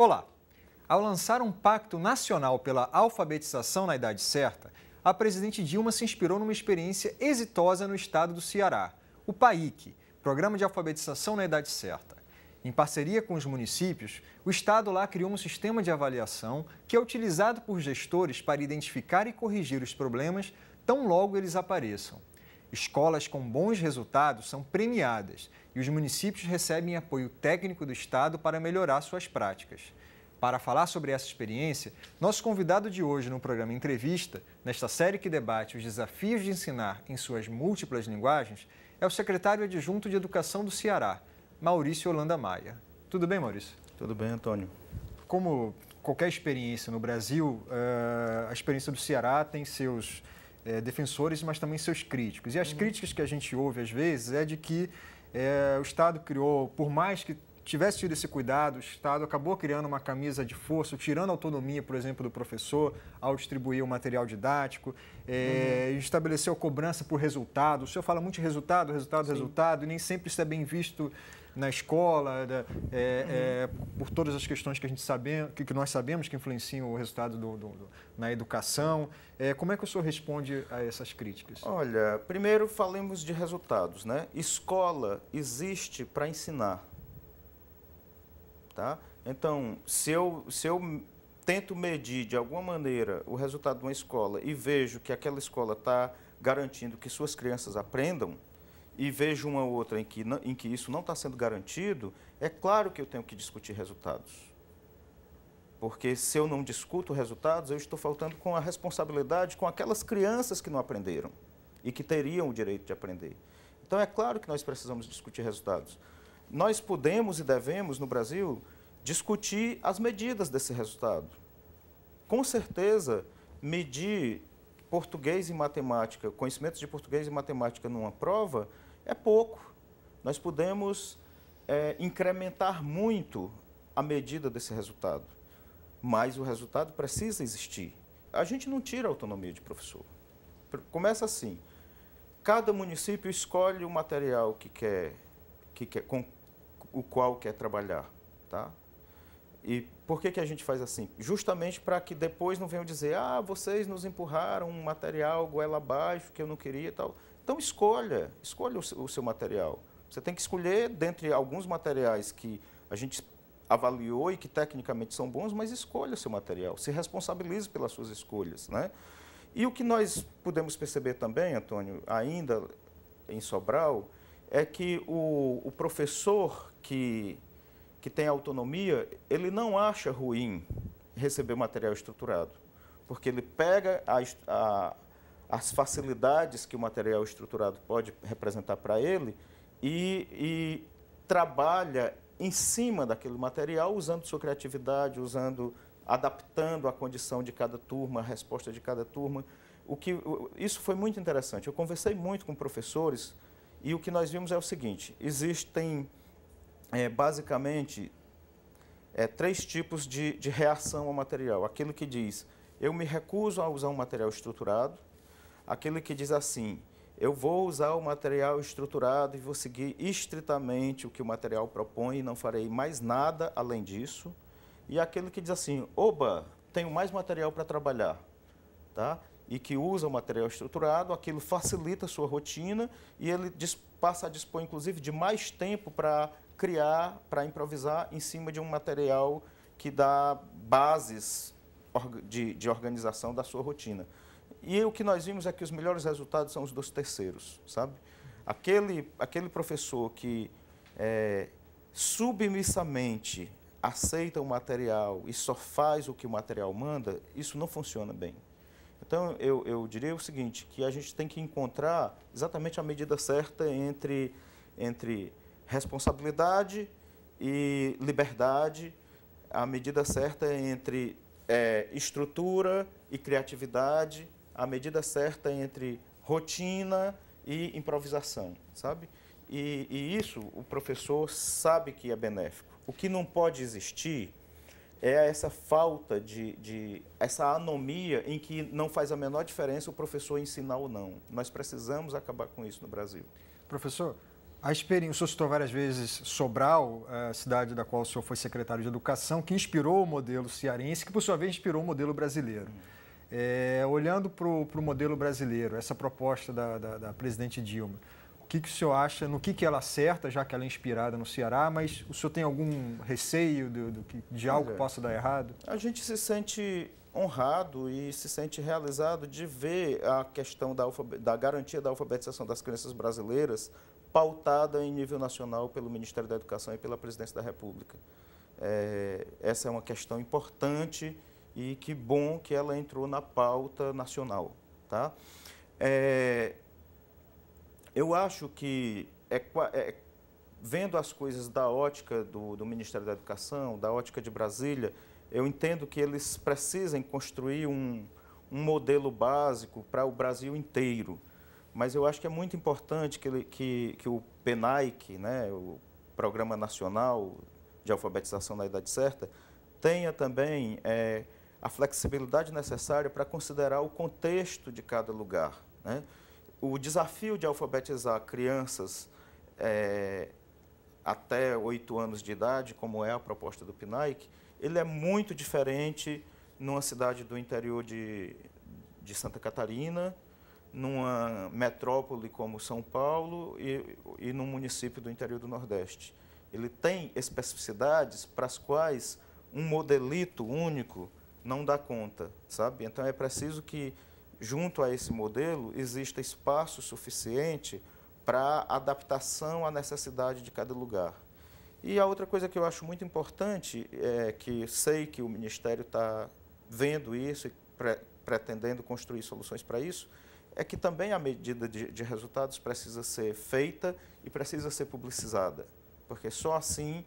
Olá! Ao lançar um pacto nacional pela alfabetização na idade certa, a presidente Dilma se inspirou numa experiência exitosa no estado do Ceará, o PAIC, Programa de Alfabetização na Idade Certa. Em parceria com os municípios, o estado lá criou um sistema de avaliação que é utilizado por gestores para identificar e corrigir os problemas tão logo eles apareçam. Escolas com bons resultados são premiadas e os municípios recebem apoio técnico do estado para melhorar suas práticas. Para falar sobre essa experiência, nosso convidado de hoje no programa Entrevista, nesta série que debate os desafios de ensinar em suas múltiplas linguagens, é o secretário adjunto de Educação do Ceará, Maurício Holanda Maia. Tudo bem, Maurício? Tudo bem, Antônio. Como qualquer experiência no Brasil, a experiência do Ceará tem seus defensores, mas também seus críticos. E as críticas que a gente ouve às vezes é de que o Estado criou, por mais que tivesse tido esse cuidado, o Estado acabou criando uma camisa de força, tirando a autonomia, por exemplo, do professor ao distribuir o material didático, estabeleceu cobrança por resultado. O senhor fala muito de resultado, resultado, e nem sempre isso é bem visto na escola, por todas as questões que a gente que nós sabemos que influenciam o resultado na educação. Como é que o senhor responde a essas críticas? Olha, primeiro falemos de resultados, né? Escola existe para ensinar. Tá? Então, se eu tento medir de alguma maneira o resultado de uma escola e vejo que aquela escola está garantindo que suas crianças aprendam, e vejo uma outra em que isso não está sendo garantido, é claro que eu tenho que discutir resultados. Porque se eu não discuto resultados, eu estou faltando com a responsabilidade com aquelas crianças que não aprenderam e que teriam o direito de aprender. Então, é claro que nós precisamos discutir resultados. Nós podemos e devemos, no Brasil, discutir as medidas desse resultado. Com certeza, medir português e matemática, conhecimentos de português e matemática numa prova, é pouco. Nós podemos incrementar muito a medida desse resultado, mas o resultado precisa existir. A gente não tira a autonomia de professor. Começa assim, cada município escolhe o material com o qual quer trabalhar, tá? E por que a gente faz assim? Justamente para que depois não venham dizer, vocês nos empurraram um material goela abaixo que eu não queria e tal. Então escolha o seu material. Você tem que escolher dentre alguns materiais que a gente avaliou e que tecnicamente são bons, mas escolha o seu material, se responsabilize pelas suas escolhas, né? E o que nós podemos perceber também, Antônio, ainda em Sobral, é que o professor que tem autonomia, ele não acha ruim receber material estruturado, porque ele pega as facilidades que o material estruturado pode representar para ele e trabalha em cima daquele material, usando sua criatividade, adaptando a condição de cada turma, a resposta de cada turma. Isso foi muito interessante. Eu conversei muito com professores. E o que nós vimos é o seguinte, existem basicamente 3 tipos de reação ao material. Aquele que diz, eu me recuso a usar um material estruturado. Aquele que diz assim, eu vou usar o material estruturado e vou seguir estritamente o que o material propõe e não farei mais nada além disso. E aquele que diz assim, oba, tenho mais material para trabalhar, tá? E que usa o material estruturado, aquilo facilita a sua rotina e ele passa a dispor, inclusive, de mais tempo para criar, para improvisar em cima de um material que dá bases de organização da sua rotina. E o que nós vimos é que os melhores resultados são os dos terceiros, sabe? Aquele professor que submissamente aceita o material e só faz o que o material manda, isso não funciona bem. Então, eu diria o seguinte, que a gente tem que encontrar exatamente a medida certa entre responsabilidade e liberdade, a medida certa entre estrutura e criatividade, a medida certa entre rotina e improvisação, sabe? E isso o professor sabe que é benéfico. O que não pode existir é essa falta essa anomia em que não faz a menor diferença o professor ensinar ou não. Nós precisamos acabar com isso no Brasil. Professor, A experiência, o senhor citou várias vezes Sobral, a cidade da qual o senhor foi secretário de Educação, que inspirou o modelo cearense, que por sua vez inspirou o modelo brasileiro. Olhando para o modelo brasileiro, essa proposta da presidente Dilma, o que o senhor acha, no que ela acerta, já que ela é inspirada no Ceará, mas o senhor tem algum receio de algo que possa dar errado? A gente se sente honrado e se sente realizado de ver a questão da garantia da alfabetização das crianças brasileiras pautada em nível nacional pelo Ministério da Educação e pela Presidência da República. Essa é uma questão importante e que bom que ela entrou na pauta nacional. Tá? Eu acho que, vendo as coisas da ótica do Ministério da Educação, da ótica de Brasília, eu entendo que eles precisam construir um modelo básico para o Brasil inteiro. Mas eu acho que é muito importante que o PNAEC, né, o Programa Nacional de Alfabetização na Idade Certa, tenha também a flexibilidade necessária para considerar o contexto de cada lugar. Né? O desafio de alfabetizar crianças até 8 anos de idade, como é a proposta do PNAEC, ele é muito diferente numa cidade do interior de Santa Catarina, numa metrópole como São Paulo e num município do interior do Nordeste. Ele tem especificidades para as quais um modelito único não dá conta, sabe? Então é preciso que, junto a esse modelo, exista espaço suficiente para adaptação à necessidade de cada lugar. E a outra coisa que eu acho muito importante, que sei que o Ministério está vendo isso e pretendendo construir soluções para isso, é que também a medida de resultados precisa ser feita e precisa ser publicizada, porque só assim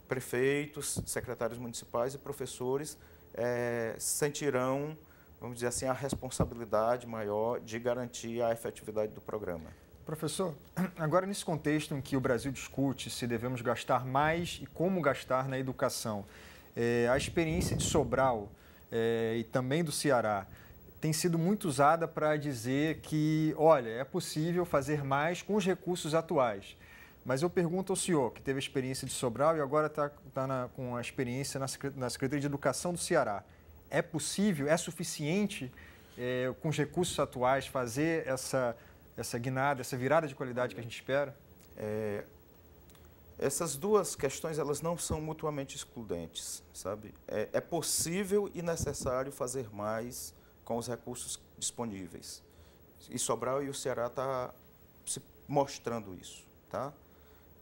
prefeitos, secretários municipais e professores sentirão, vamos dizer assim, a responsabilidade maior de garantir a efetividade do programa. Professor, agora nesse contexto em que o Brasil discute se devemos gastar mais e como gastar na educação, a experiência de Sobral e também do Ceará tem sido muito usada para dizer que, olha, é possível fazer mais com os recursos atuais. Mas eu pergunto ao senhor, que teve a experiência de Sobral e agora está com a experiência na Secretaria de Educação do Ceará. É possível, é suficiente, com os recursos atuais, fazer essa guinada, essa virada de qualidade que a gente espera? Essas duas questões, elas não são mutuamente excludentes, sabe? É possível e necessário fazer mais com os recursos disponíveis. E Sobral e o Ceará estão se mostrando isso, tá?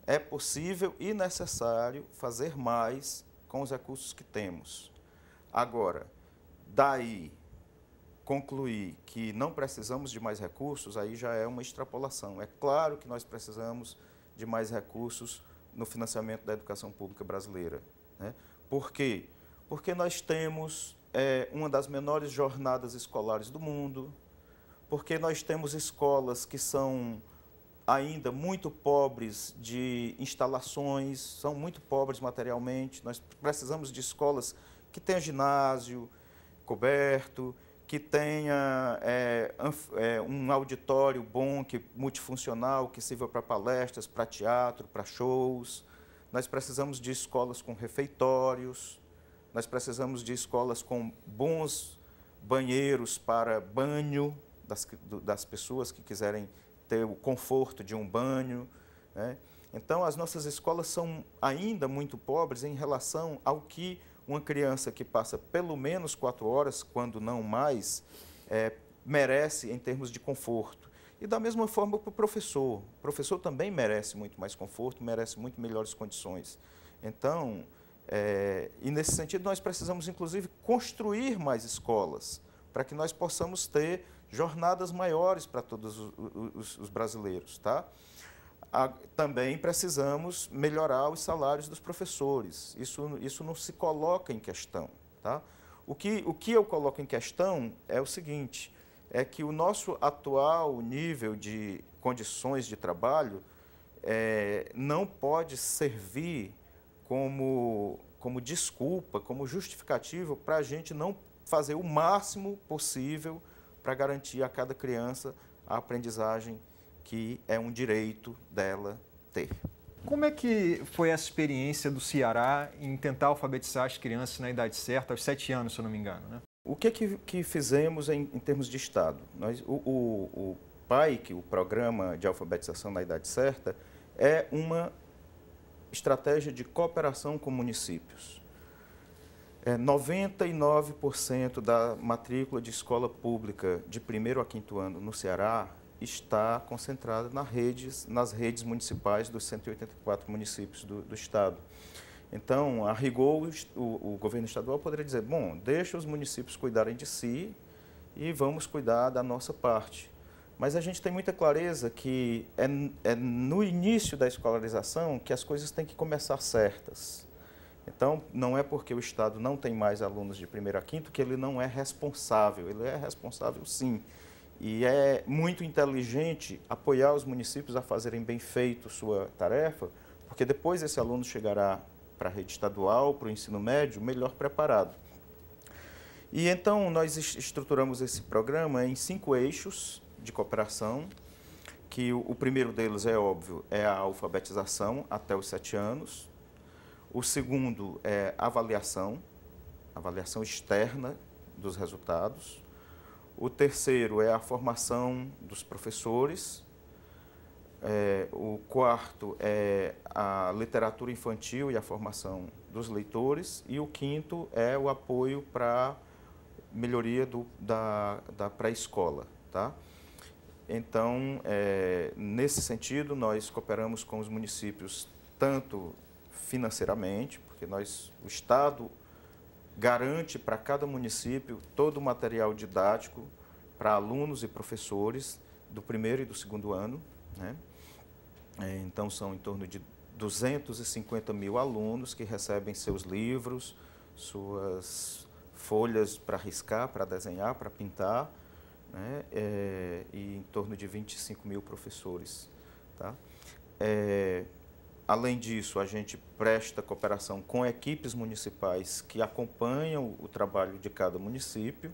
É possível e necessário fazer mais com os recursos que temos. Agora, daí concluir que não precisamos de mais recursos, aí já é uma extrapolação. É claro que nós precisamos de mais recursos no financiamento da educação pública brasileira. Né? Por quê? Porque nós temos uma das menores jornadas escolares do mundo, porque nós temos escolas que são ainda muito pobres de instalações, são muito pobres materialmente. Nós precisamos de escolas que tenham ginásio coberto, que tenha um auditório bom, multifuncional, que sirva para palestras, para teatro, para shows. Nós precisamos de escolas com refeitórios, nós precisamos de escolas com bons banheiros para banho das pessoas que quiserem ter o conforto de um banho. Né? Então, as nossas escolas são ainda muito pobres em relação ao que uma criança que passa pelo menos 4 horas, quando não mais, merece em termos de conforto. E da mesma forma para o professor. O professor também merece muito mais conforto, merece muito melhores condições. Então, e nesse sentido, nós precisamos, inclusive, construir mais escolas, para que nós possamos ter jornadas maiores para todos os brasileiros. Tá? Também precisamos melhorar os salários dos professores. Isso não se coloca em questão. Tá? O que eu coloco em questão é o seguinte, é que o nosso atual nível de condições de trabalho não pode servir como desculpa, como justificativa para a gente não fazer o máximo possível para garantir a cada criança a aprendizagem que é um direito dela ter. Como é que foi essa experiência do Ceará em tentar alfabetizar as crianças na idade certa, aos 7 anos, se eu não me engano, né? O que fizemos em termos de Estado? O PAIC, o Programa de Alfabetização na Idade Certa, é uma estratégia de cooperação com municípios. 99% da matrícula de escola pública de 1º a 5º ano no Ceará está concentrada nas redes municipais dos 184 municípios do Estado. Então, a rigor, o governo estadual poderia dizer, bom, deixa os municípios cuidarem de si e vamos cuidar da nossa parte. Mas a gente tem muita clareza que é no início da escolarização que as coisas têm que começar certas. Então, não é porque o Estado não tem mais alunos de 1º a 5º que ele não é responsável. Ele é responsável, sim. E é muito inteligente apoiar os municípios a fazerem bem feito sua tarefa, porque depois esse aluno chegará para a rede estadual, para o ensino médio, melhor preparado. E então nós estruturamos esse programa em 5 eixos de cooperação, que o primeiro deles, é óbvio, é a alfabetização até os 7 anos. O segundo é avaliação externa dos resultados. O terceiro é a formação dos professores. O quarto é a literatura infantil e a formação dos leitores. E o quinto é o apoio para melhoria da pré-escola, tá? Então, nesse sentido, nós cooperamos com os municípios tanto financeiramente, porque o Estado garante para cada município todo o material didático para alunos e professores do 1º e do 2º ano, né? Então, são em torno de 250 mil alunos que recebem seus livros, suas folhas para riscar, para desenhar, para pintar, né? E em torno de 25 mil professores, tá? Além disso, a gente presta cooperação com equipes municipais que acompanham o trabalho de cada município,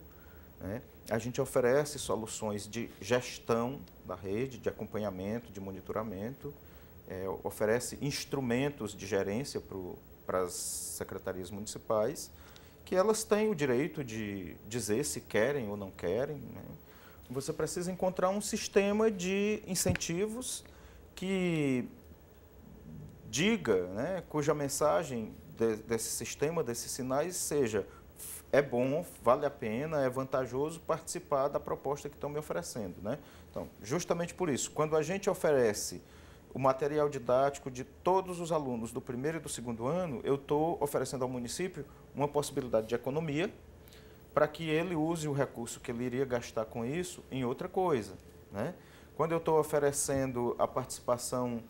né? A gente oferece soluções de gestão da rede, de acompanhamento, de monitoramento, oferece instrumentos de gerência para as secretarias municipais, que elas têm o direito de dizer se querem ou não querem, né? Você precisa encontrar um sistema de incentivos que diga, né, cuja mensagem desse sistema, desses sinais, seja: é bom, vale a pena, é vantajoso participar da proposta que estão me oferecendo, né? Então, justamente por isso, quando a gente oferece o material didático de todos os alunos do 1º e do 2º ano, eu estou oferecendo ao município uma possibilidade de economia para que ele use o recurso que ele iria gastar com isso em outra coisa, né? Quando eu estou oferecendo a participação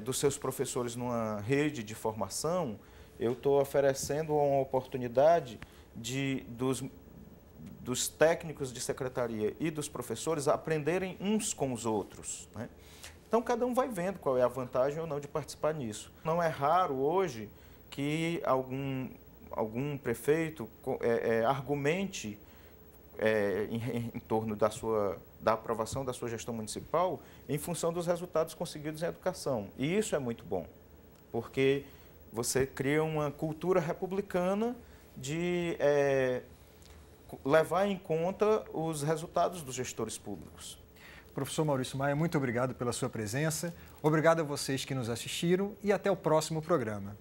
dos seus professores numa rede de formação, eu estou oferecendo uma oportunidade dos técnicos de secretaria e dos professores aprenderem uns com os outros, né? Então, cada um vai vendo qual é a vantagem ou não de participar nisso. Não é raro hoje que algum prefeito argumente em torno da aprovação da sua gestão municipal em função dos resultados conseguidos em educação. E isso é muito bom, porque você cria uma cultura republicana de levar em conta os resultados dos gestores públicos. Professor Maurício Maia, muito obrigado pela sua presença. Obrigado a vocês que nos assistiram e até o próximo programa.